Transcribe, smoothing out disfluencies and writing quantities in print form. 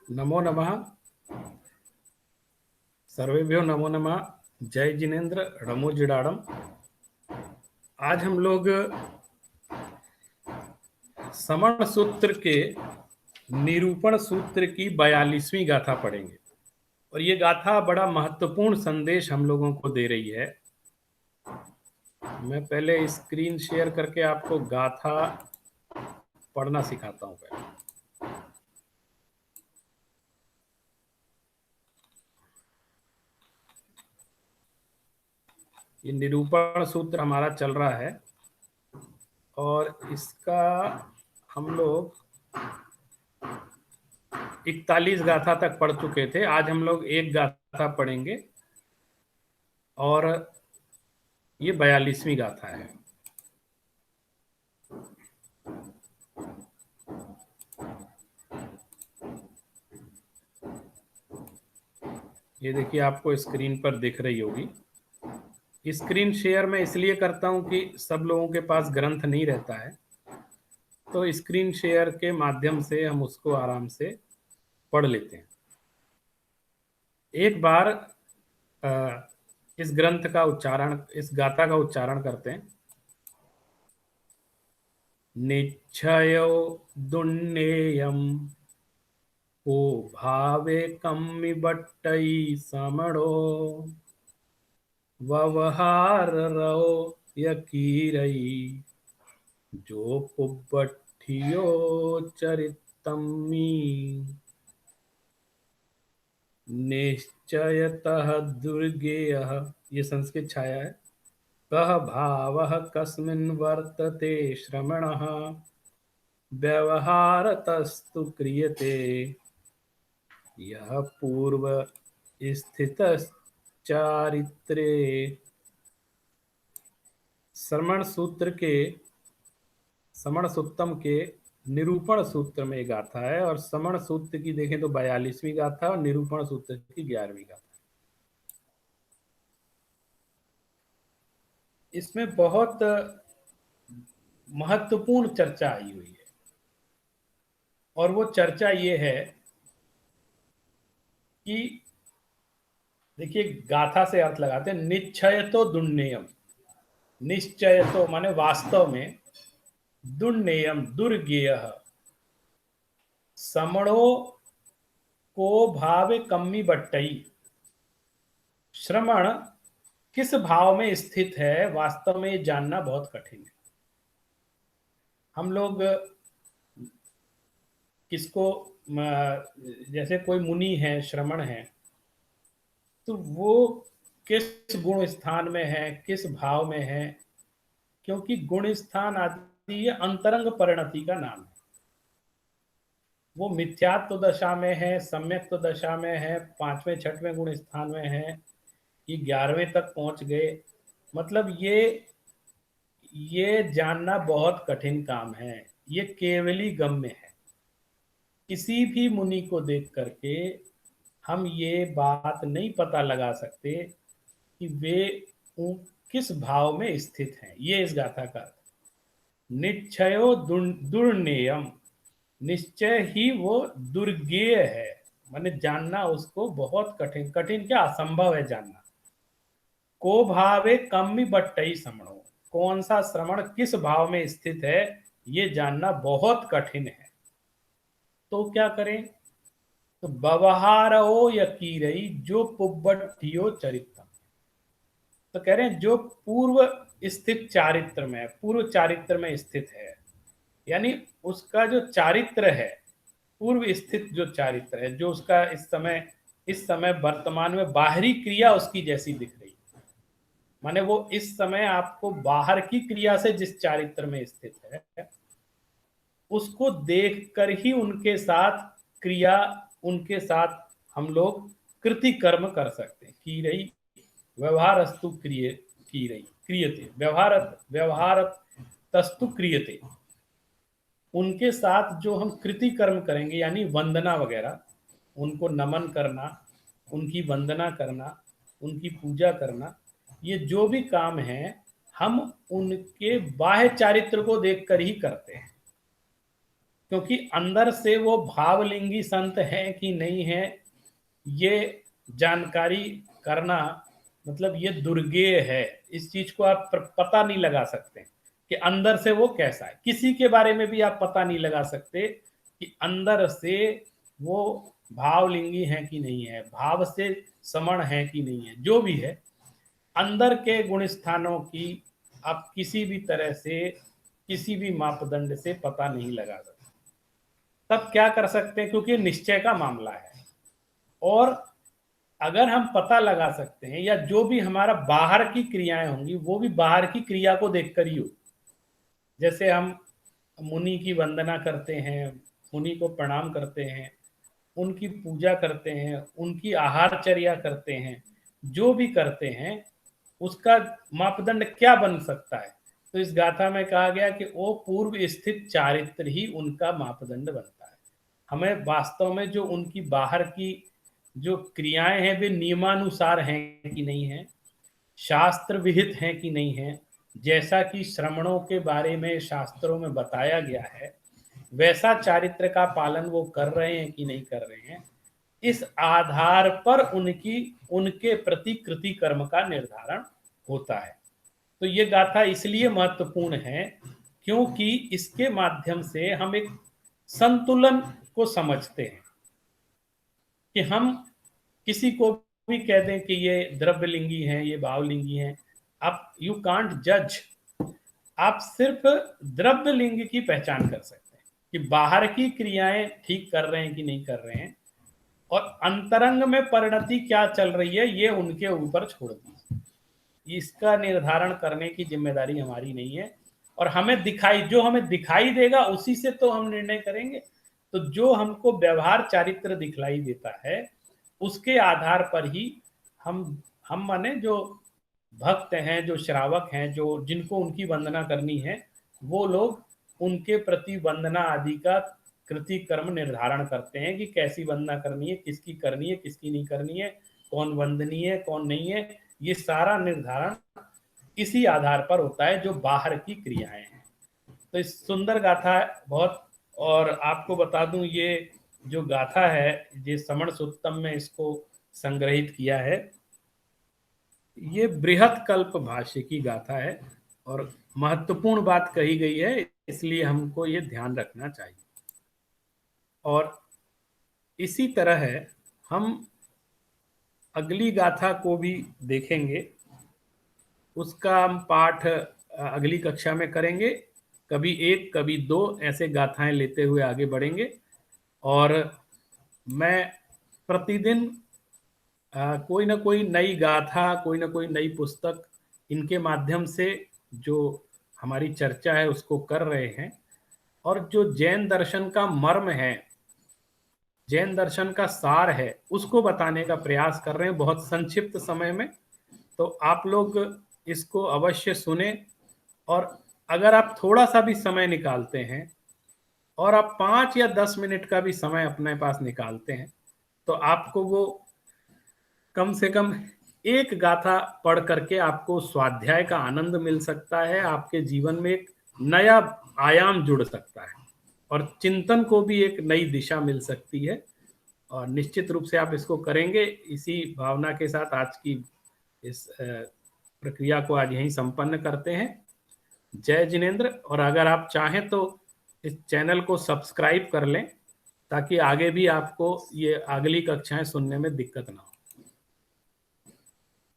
नमो नमः। सर्वेभ्यो नमो नमः। जय जिनेन्द्र रमो जिडाड़म। आज हम लोग समण सूत्र के निरूपण सूत्र की 42वीं गाथा पढ़ेंगे और ये गाथा बड़ा महत्वपूर्ण संदेश हम लोगों को दे रही है। मैं पहले स्क्रीन शेयर करके आपको गाथा पढ़ना सिखाता हूं। पहले ये निरूपण सूत्र हमारा चल रहा है और इसका हम लोग 41 गाथा तक पढ़ चुके थे। आज हम लोग एक गाथा पढ़ेंगे और ये 42वीं गाथा है। ये देखिए, आपको स्क्रीन पर दिख रही होगी। स्क्रीन शेयर मैं इसलिए करता हूं कि सब लोगों के पास ग्रंथ नहीं रहता है, तो स्क्रीन शेयर के माध्यम से हम उसको आराम से पढ़ लेते हैं। एक बार इस ग्रंथ का उच्चारण, इस गाथा का उच्चारण करते हैं। निश्चयो दुन्नेयम को भावे कम्मि बट्टई समणो व्यवहार रहो यकीरई जो पुब्बठियो चरितम्मी निश्चयतः दुर्गेयः। ये संस्कृत छाया है। कः भावः कस्मिन् वर्तते श्रमणः व्यवहारतस्तु क्रियते यः पूर्व स्थितश्चारित्रे। श्रमण सूत्र के, समण सुत्तम के निरूपण सूत्र में गाथा है और समण सूत्र की देखें तो 42वीं गाथा और निरूपण सूत्र की 11वीं गाथा। इसमें बहुत महत्वपूर्ण चर्चा आई हुई है और वो चर्चा ये है कि देखिए, गाथा से अर्थ लगाते हैं। निश्चय तो दुर्नेयम, निश्चय तो माने वास्तव में, दुर्नेयम दुर्गेय, समणो को भावे कम्मी बट्टई। श्रमण किस भाव में स्थित है, वास्तव में जानना बहुत कठिन है। हम लोग किसको, जैसे कोई मुनि है, श्रमण है, तो वो किस गुण स्थान में है, किस भाव में है, क्योंकि गुण स्थान आदि ये अंतरंग परिणति का नाम है। वो मिथ्यात्व दशा में है, सम्यक्त्व दशा में है, 5वें 6वें गुण स्थान में है, ये 11वें तक पहुंच गए। मतलब ये जानना बहुत कठिन काम है। ये केवली गम्य है। किसी भी मुनि को देख करके हम ये बात नहीं पता लगा सकते कि वे किस भाव में स्थित हैं। ये इस गाथा का निश्चयो दुर्नेयम, निश्चय ही वो दुर्गेय है, माने जानना उसको बहुत कठिन, कठिन क्या असंभव है जानना। को भावे कम्मी बट्टई समणो, कौन सा श्रवण किस भाव में स्थित है ये जानना बहुत कठिन है। तो क्या करें? तो व्यवहारो यकीरई जो पुब्बठियो चरित्रम। तो कह रहे हैं जो पूर्व स्थित चारित्र में, पूर्व चारित्र में स्थित है, यानी उसका जो चारित्र है, पूर्व स्थित जो चारित्र है, जो उसका इस समय वर्तमान में बाहरी क्रिया उसकी जैसी दिख रही है, माने वो इस समय आपको बाहर की क्रिया से जिस चारित्र में स्थित है उसको देखकर ही उनके साथ क्रिया, उनके साथ हम लोग कृति कर्म कर सकते हैं। की रही व्यवहार अस्तु क्रिय, की रही क्रियते, व्यवहार तस्तु क्रियते। उनके साथ जो हम कृति कर्म करेंगे, यानी वंदना वगैरह, उनको नमन करना, उनकी वंदना करना, उनकी पूजा करना, ये जो भी काम है हम उनके बाह्य चारित्र को देखकर ही करते हैं। क्योंकि अंदर से वो भावलिंगी संत है कि नहीं है, ये जानकारी करना मतलब ये दुर्गेय है। इस चीज को आप पता नहीं लगा सकते कि अंदर से वो कैसा है। किसी के बारे में भी आप पता नहीं लगा सकते कि अंदर से वो भावलिंगी है कि नहीं है, भाव से समण है कि नहीं है। जो भी है, अंदर के गुण स्थानों की आप किसी भी तरह से, किसी भी मापदंड से पता नहीं लगा सकते। तब क्या कर सकते हैं, क्योंकि निश्चय का मामला है। और अगर हम पता लगा सकते हैं, या जो भी हमारा बाहर की क्रियाएं होंगी वो भी बाहर की क्रिया को देखकर ही हो। जैसे हम मुनि की वंदना करते हैं, मुनि को प्रणाम करते हैं, उनकी पूजा करते हैं, उनकी आहारचर्या करते हैं, जो भी करते हैं उसका मापदंड क्या बन सकता है। तो इस गाथा में कहा गया कि वो पूर्व स्थित चारित्र ही उनका मापदंड बनता है। हमें वास्तव में जो उनकी बाहर की जो क्रियाएं हैं वे नियमानुसार हैं कि नहीं है, शास्त्र विहित हैं कि नहीं है, जैसा कि श्रमणों के बारे में शास्त्रों में बताया गया है वैसा चारित्र का पालन वो कर रहे हैं कि नहीं कर रहे हैं, इस आधार पर उनकी उनके प्रति कृति कर्म का निर्धारण होता है। तो ये गाथा इसलिए महत्वपूर्ण है क्योंकि इसके माध्यम से हम एक संतुलन को समझते हैं कि हम किसी को भी कह दें कि ये द्रव्यलिंगी है, ये भावलिंगी है, आप यू कांट जज। आप सिर्फ द्रव्य लिंग की पहचान कर सकते हैं कि बाहर की क्रियाएं ठीक कर रहे हैं कि नहीं कर रहे हैं, और अंतरंग में परिणति क्या चल रही है ये उनके ऊपर छोड़ दीजिए। इसका निर्धारण करने की जिम्मेदारी हमारी नहीं है। और हमें जो हमें दिखाई देगा उसी से तो हम निर्णय करेंगे। तो जो हमको व्यवहार चारित्र दिखलाई देता है उसके आधार पर ही हम माने जो भक्त हैं, जो श्रावक हैं, जो जिनको उनकी वंदना करनी है, वो लोग उनके प्रति वंदना आदि का कृति कर्म निर्धारण करते हैं कि कैसी वंदना करनी है, किसकी करनी है, किसकी नहीं करनी है, कौन वंदनीय है, कौन नहीं है। ये सारा निर्धारण इसी आधार पर होता है जो बाहर की क्रियाएं हैं। तो इस सुंदर गाथा है बहुत। और आपको बता दूं, ये जो गाथा है ये समण सुत्तम में इसको संग्रहित किया है। ये बृहत कल्प भाष्य की गाथा है और महत्वपूर्ण बात कही गई है, इसलिए हमको ये ध्यान रखना चाहिए। और इसी तरह है, हम अगली गाथा को भी देखेंगे। उसका हम पाठ अगली कक्षा में करेंगे। कभी एक, कभी दो ऐसे गाथाएं लेते हुए आगे बढ़ेंगे। और मैं प्रतिदिन कोई ना कोई नई गाथा, कोई ना कोई नई पुस्तक इनके माध्यम से जो हमारी चर्चा है उसको कर रहे हैं। और जो जैन दर्शन का मर्म है, जैन दर्शन का सार है, उसको बताने का प्रयास कर रहे हैं बहुत संक्षिप्त समय में। तो आप लोग इसको अवश्य सुने। और अगर आप थोड़ा सा भी समय निकालते हैं और आप 5 या 10 मिनट का भी समय अपने पास निकालते हैं तो आपको वो कम से कम एक गाथा पढ़ करके आपको स्वाध्याय का आनंद मिल सकता है, आपके जीवन में एक नया आयाम जुड़ सकता है और चिंतन को भी एक नई दिशा मिल सकती है। और निश्चित रूप से आप इसको करेंगे। इसी भावना के साथ आज की इस प्रक्रिया को आज यहीं संपन्न करते हैं। जय जिनेंद्र। और अगर आप चाहें तो इस चैनल को सब्सक्राइब कर लें ताकि आगे भी आपको ये अगली कक्षाएं सुनने में दिक्कत ना हो।